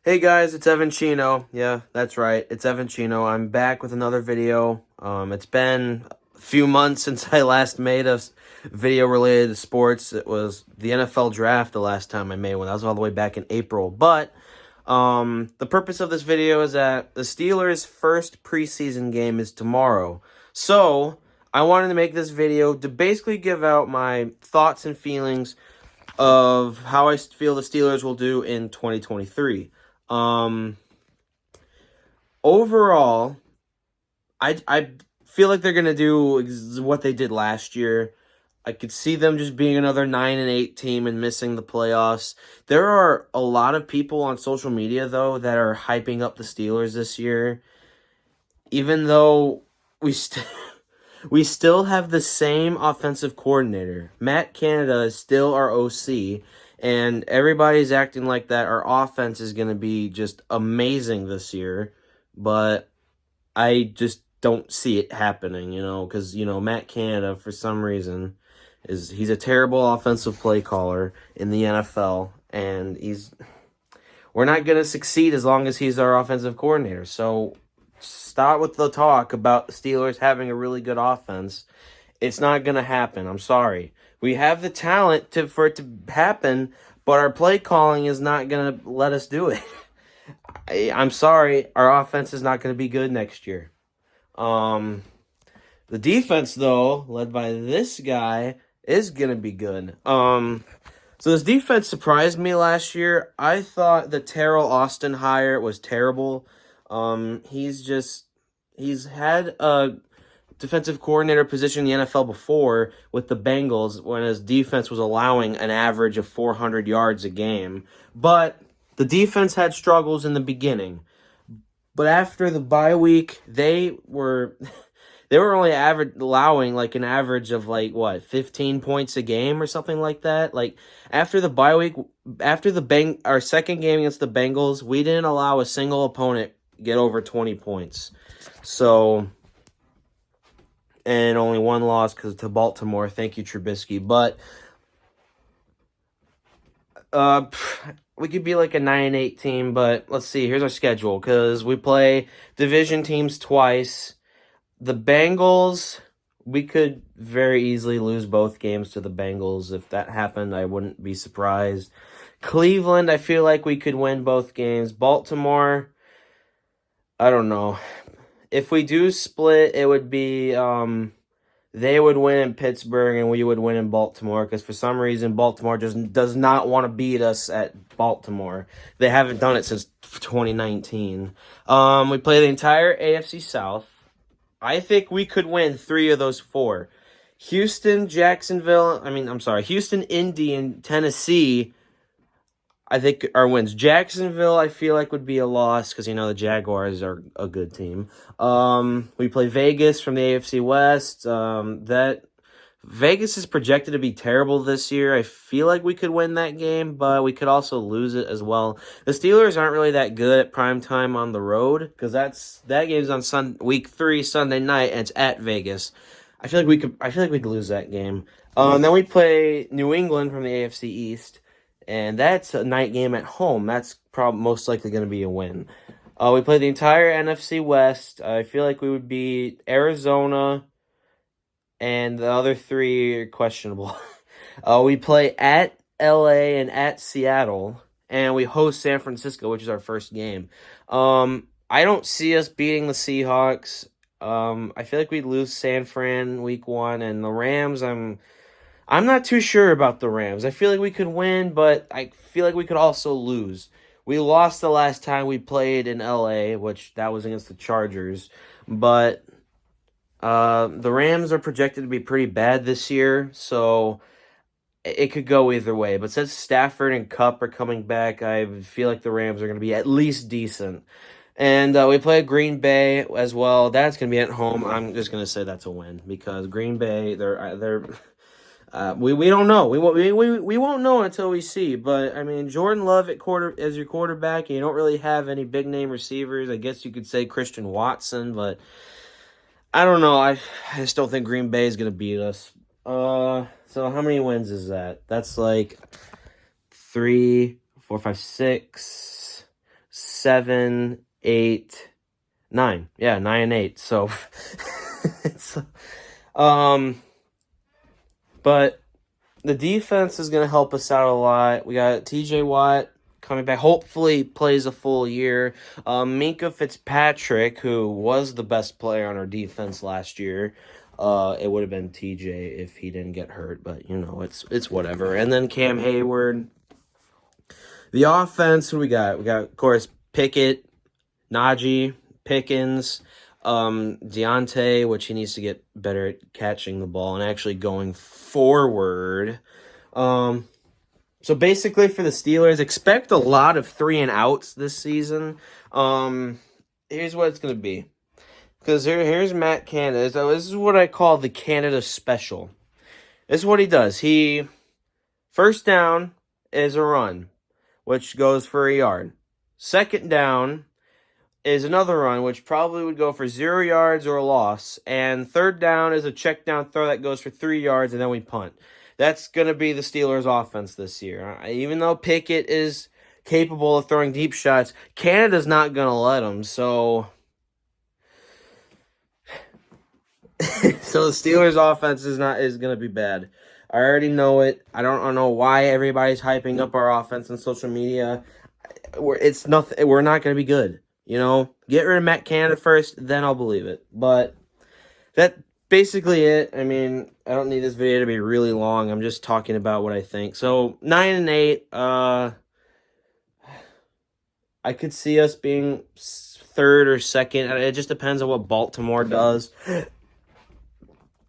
Hey guys, it's Evan Chino. Yeah, that's right. It's Evan Chino. I'm back with another video. It's been a few months since I last made a video related to sports. It was the NFL draft the last time I made one. That was all the way back in April. But the purpose of this video is that the Steelers' first preseason game is tomorrow. So I wanted to make this video to basically give out my thoughts and feelings of how I feel the Steelers will do in 2023. Um, Overall, I feel like they're gonna do what they did last year. I could see them just being another 9-8 team and missing the playoffs. There are a lot of people on social media though that are hyping up the Steelers this year, even though we still we still have the same offensive coordinator. Matt Canada is still our OC, and everybody's acting like that our offense is going to be just amazing this year, but I just don't see it happening, because, Matt Canada, for some reason, he's a terrible offensive play caller in the NFL, and we're not going to succeed as long as he's our offensive coordinator. So stop with the talk about the Steelers having a really good offense. It's not going to happen. I'm sorry. We have the talent for it to happen, but our play calling is not going to let us do it. I'm sorry. Our offense is not going to be good next year. The defense, though, led by this guy, is going to be good. So this defense surprised me last year. I thought the Terrell Austin hire was terrible. He's had a defensive coordinator position in the NFL before with the Bengals when his defense was allowing an average of 400 yards a game. But the defense had struggles in the beginning. But after the bye week, they were they were only allowing like an average of 15 points a game or something like that. Like after the bye week, after our second game against the Bengals, we didn't allow a single opponent get over 20 points. So, and only one loss to Baltimore. Thank you, Trubisky. But we could be like a 9-8 team, but let's see. Here's our schedule because we play division teams twice. The Bengals, we could very easily lose both games to the Bengals. If that happened, I wouldn't be surprised. Cleveland, I feel like we could win both games. Baltimore, I don't know. If we do split, it would be they would win in Pittsburgh and we would win in Baltimore because for some reason Baltimore just does not want to beat us at Baltimore. They haven't done it since 2019. We play the entire AFC South. I think we could win 3 of those 4. Houston, Indy, and Tennessee, I think are wins. Jacksonville, I feel like would be a loss because, the Jaguars are a good team. We play Vegas from the AFC West. That Vegas is projected to be terrible this year. I feel like we could win that game, but we could also lose it as well. The Steelers aren't really that good at prime time on the road because that game's on week 3 Sunday night and it's at Vegas. I feel like we could lose that game. And then we play New England from the AFC East, and that's a night game at home. That's probably most likely going to be a win. We play the entire NFC West. I feel like we would beat Arizona, and the other 3 are questionable. We play at LA and at Seattle, and we host San Francisco, which is our first game. I don't see us beating the Seahawks. I feel like we'd lose San Fran week 1, and the Rams, I'm not too sure about the Rams. I feel like we could win, but I feel like we could also lose. We lost the last time we played in LA, which that was against the Chargers, but the Rams are projected to be pretty bad this year, so it could go either way. But since Stafford and Kupp are coming back, I feel like the Rams are going to be at least decent. And we play Green Bay as well. That's going to be at home. I'm just going to say that's a win because Green Bay, we don't know. We won't know until we see. But I mean, Jordan Love as your quarterback, and you don't really have any big name receivers. I guess you could say Christian Watson, but I don't know. I just don't think Green Bay is gonna beat us. So how many wins is that? That's like 3, 4, 5, 6. 7, 8, 9. Yeah, 9 and 8. So it's but the defense is going to help us out a lot. We got TJ Watt coming back. Hopefully plays a full year. Minka Fitzpatrick, who was the best player on our defense last year. It would have been TJ if he didn't get hurt, but it's whatever. And then Cam Hayward. The offense, who we got? We got, of course, Pickett, Najee, Pickens, Deontay, which he needs to get better at catching the ball and actually going forward. So basically for the Steelers, expect a lot of 3-and-outs this season. Here's what it's going to be. Because here's Matt Canada. This is what I call the Canada special. This is what he does. He, first down is a run, which goes for a yard. Second down is another run, which probably would go for 0 yards or a loss. And third down is a check down throw that goes for 3 yards, and then we punt. That's going to be the Steelers' offense this year. Even though Pickett is capable of throwing deep shots, Canada's not going to let him. So the Steelers' offense is going to be bad. I already know it. I don't know why everybody's hyping up our offense on social media. It's nothing. We're not going to be good. Get rid of Matt Canada first, then I'll believe it. But that's basically it. I mean, I don't need this video to be really long. I'm just talking about what I think. So 9 and 8. I could see us being third or second. It just depends on what Baltimore does.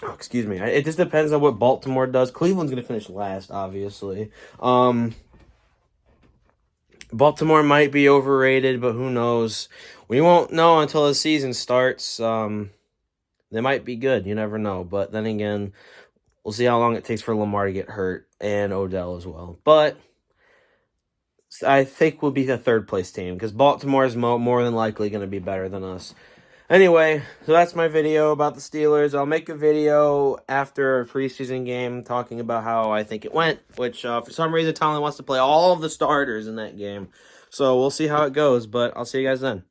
Oh, excuse me. It just depends on what Baltimore does. Cleveland's going to finish last, obviously. Baltimore might be overrated, but who knows? We won't know until the season starts. They might be good. You never know. But then again, we'll see how long it takes for Lamar to get hurt and Odell as well. But I think we'll be the third-place team because Baltimore is more than likely going to be better than us. Anyway, so that's my video about the Steelers. I'll make a video after a preseason game talking about how I think it went, which for some reason Tomlin wants to play all of the starters in that game. So we'll see how it goes, but I'll see you guys then.